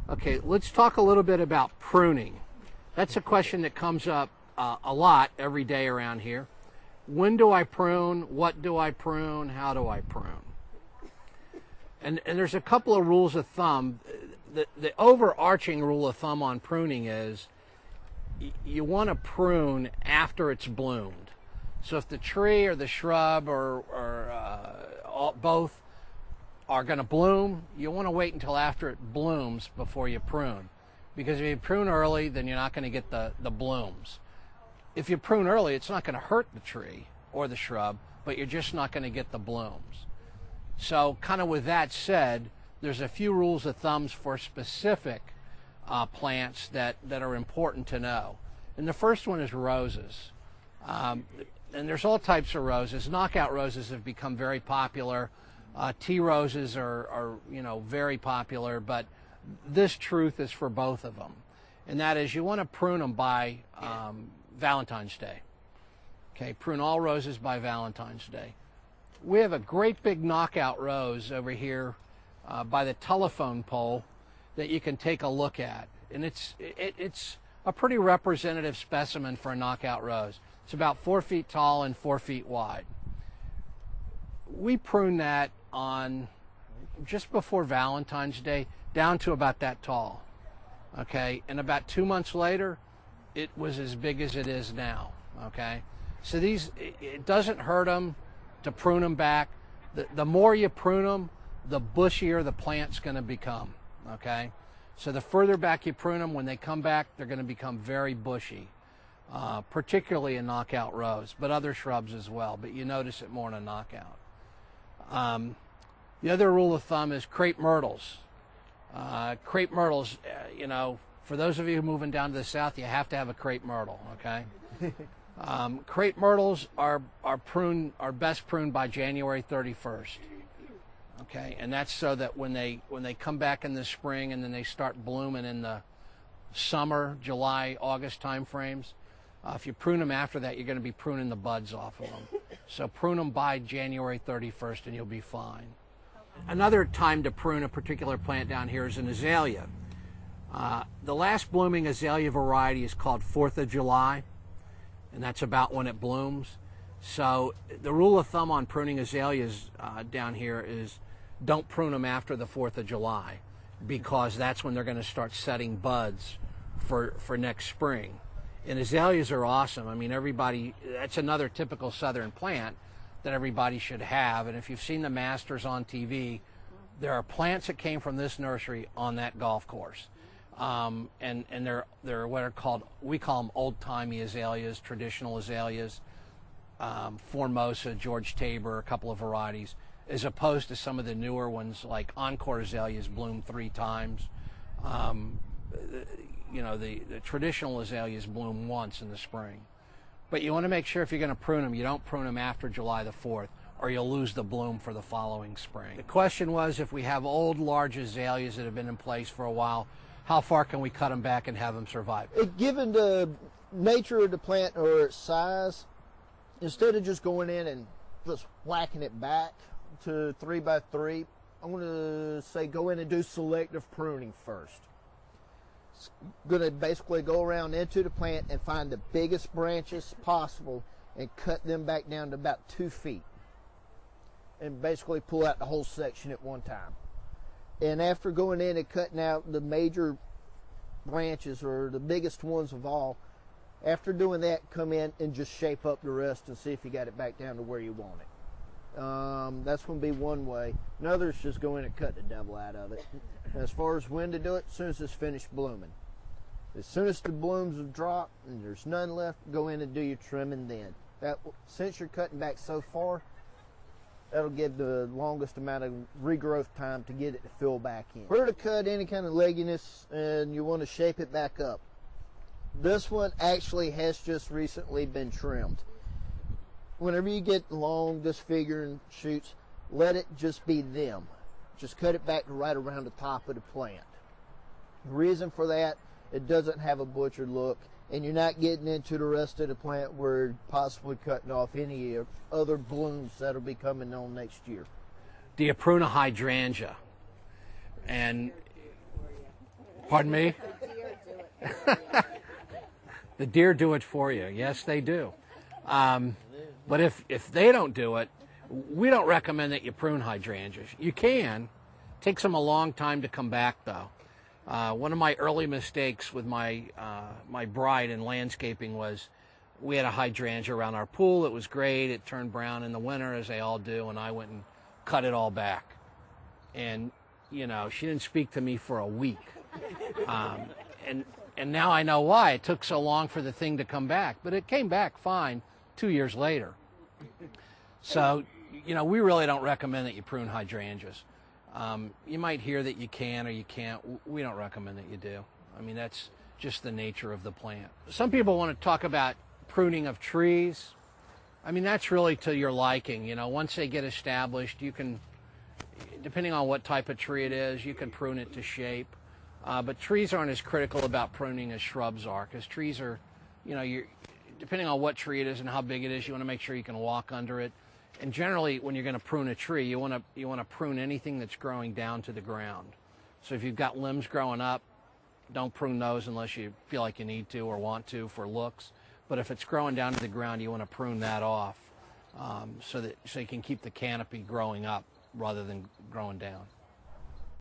Okay, let's talk a little bit about pruning. That's a question that comes up a lot every day around here. When do I prune? What do I prune? How do I prune? And there's a couple of rules of thumb. The overarching rule of thumb on pruning is you want to prune after it's bloomed. So if the tree or the shrub or both are going to bloom, you want to wait until after it blooms before you prune. Because if you prune early, then you're not going to get the blooms. If you prune early, it's not going to hurt the tree or the shrub, but you're just not going to get the blooms. So kind of with that said, there's a few rules of thumbs for specific plants that are important to know. And the first one is roses. And there's all types of roses. Knockout roses have become very popular. Tea roses are very popular, but this truth is for both of them. And that is, you want to prune them by Valentine's Day. Okay, prune all roses by Valentine's Day. We have a great big knockout rose over here by the telephone pole that you can take a look at. And it's a pretty representative specimen for a knockout rose. It's about 4 feet tall and 4 feet wide. We prune that on just before Valentine's Day down to about that tall. Okay, and about 2 months later, it was as big as it is now. Okay, so it doesn't hurt them to prune them back. The more you prune them, the bushier the plant's going to become. Okay, so the further back you prune them, when they come back, they're going to become very bushy, particularly a knockout rose, but other shrubs as well. But you notice it more in a knockout. The other rule of thumb is Crape Myrtles. Crape Myrtles, for those of you moving down to the south, you have to have a Crape Myrtle, okay? Crape Myrtles are best pruned by January 31st, okay? And that's so that when they come back in the spring and then they start blooming in the summer, July, August time frames, if you prune them after that, you're going to be pruning the buds off of them. So prune them by January 31st and you'll be fine. Another time to prune a particular plant down here is an azalea. The last blooming azalea variety is called 4th of July, and that's about when it blooms. So the rule of thumb on pruning azaleas down here is don't prune them after the 4th of July, because that's when they're going to start setting buds for next spring. And azaleas are awesome. I mean, that's another typical southern plant that everybody should have. And if you've seen the Masters on TV, there are plants that came from this nursery on that golf course. And they're what are called, we call them old-timey azaleas, traditional azaleas, Formosa, George Tabor, a couple of varieties, as opposed to some of the newer ones like Encore azaleas bloom 3 times. The traditional azaleas bloom once in the spring. But you want to make sure if you're going to prune them, you don't prune them after July the 4th, or you'll lose the bloom for the following spring. The question was, if we have old, large azaleas that have been in place for a while, how far can we cut them back and have them survive? Given the nature of the plant or its size, instead of just going in and just whacking it back to 3 by 3, I'm going to say go in and do selective pruning first. It's going to basically go around into the plant and find the biggest branches possible and cut them back down to about 2 feet. And basically pull out the whole section at one time. And after going in and cutting out the major branches, or the biggest ones of all, after doing that, come in and just shape up the rest and see if you got it back down to where you want it. That's going to be one way. Another is just go in and cut the devil out of it. And as far as when to do it, as soon as it's finished blooming. As soon as the blooms have dropped and there's none left, go in and do your trimming then. Since you're cutting back so far, that'll give the longest amount of regrowth time to get it to fill back in. Where to cut any kind of legginess and you want to shape it back up. This one actually has just recently been trimmed. Whenever you get long disfiguring shoots, let it just be them. Just cut it back to right around the top of the plant. The reason for that, it doesn't have a butchered look, and you're not getting into the rest of the plant where you're possibly cutting off any other blooms that'll be coming on next year. Do you prune a hydrangea? And Pardon me? The deer do it The deer do it for for you. you. Yes, they do. But if they don't do it, we don't recommend that you prune hydrangeas. You can. Takes them a long time to come back, though. One of my early mistakes with my my bride in landscaping was we had a hydrangea around our pool. It was great. It turned brown in the winter, as they all do, and I went and cut it all back. And, you know, she didn't speak to me for a week. And now I know why. It took so long for the thing to come back. But it came back fine 2 years later. So, you know, we really don't recommend that you prune hydrangeas. You might hear that you can or you can't. We don't recommend that you do. I mean, that's just the nature of the plant. Some people want to talk about pruning of trees. I mean, that's really to your liking. You know, once they get established, you can, depending on what type of tree it is, you can prune it to shape. But trees aren't as critical about pruning as shrubs are, because trees are, you know, depending on what tree it is and how big it is, you want to make sure you can walk under it. And generally, when you're going to prune a tree, you want to prune anything that's growing down to the ground. So if you've got limbs growing up, don't prune those unless you feel like you need to or want to for looks. But if it's growing down to the ground, you want to prune that off so you can keep the canopy growing up rather than growing down.